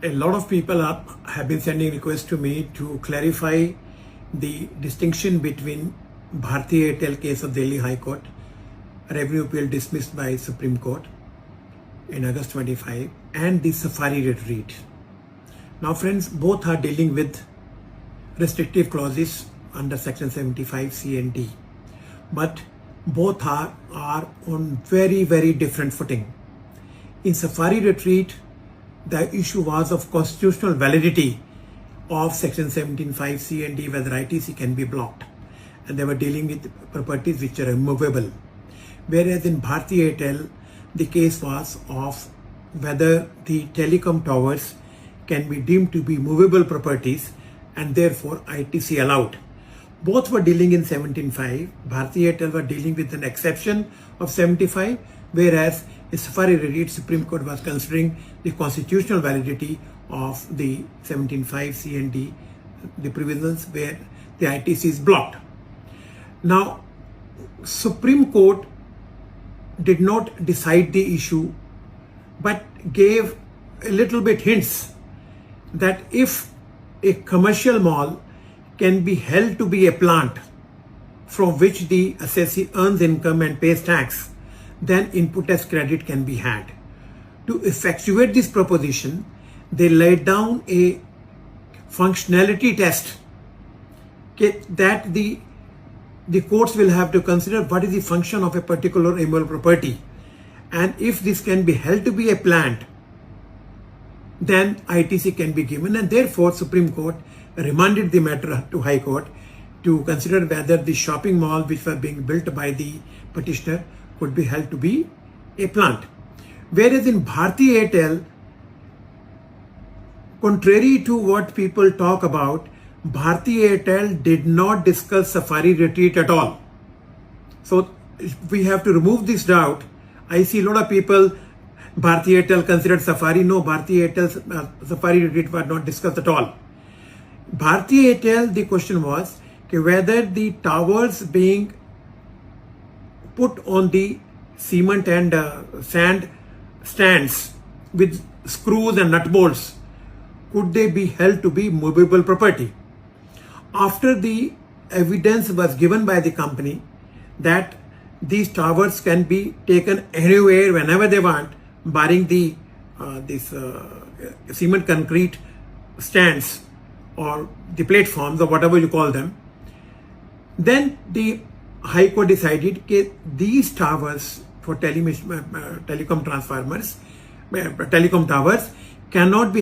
a lot of people have been sending requests to me to clarify the distinction between Bharti Airtel case of Delhi High Court, revenue appeal dismissed by Supreme Court in August 25, and the Safari retreat. Now friends, both are dealing with restrictive clauses under section 75 C and D, but both are on very, very different footing. In Safari retreat, the issue was of constitutional validity of section 17.5 C and D, whether ITC can be blocked, and they were dealing with properties which are immovable. Whereas in Bharti Airtel, the case was of whether the telecom towers can be deemed to be movable properties and therefore ITC allowed. Both were dealing in 17.5. Bharti Airtel were dealing with an exception of 75, whereas in Safari retreat, Supreme Court was considering the constitutional validity of the 17.5 C and D, the provisions where the ITC is blocked. Now, Supreme Court did not decide the issue, but gave a little bit hints that if a commercial mall can be held to be a plant from which the assessee earns income and pays tax, then input tax credit can be had. To effectuate this proposition, they laid down a functionality test that the courts will have to consider what is the function of a particular immovable property, and if this can be held to be a plant, then ITC can be given, and therefore Supreme Court remanded the matter to High Court to consider whether the shopping mall which was being built by the petitioner could be held to be a plant. Whereas in Bharti Airtel, contrary to what people talk about, Bharti Airtel did not discuss Safari retreat at all. So we have to remove this doubt. I see a lot of people, Bharti Airtel considered Safari. No, Bharti Airtel's Safari retreat was not discussed at all. Bharti Airtel, the question was whether the towers being put on the cement and sand stands with screws and nut bolts, could they be held to be movable property? After the evidence was given by the company that these towers can be taken anywhere whenever they want, barring the cement concrete stands or the platforms or whatever you call them, then the High Court decided that these towers for telecom transformers, telecom towers cannot be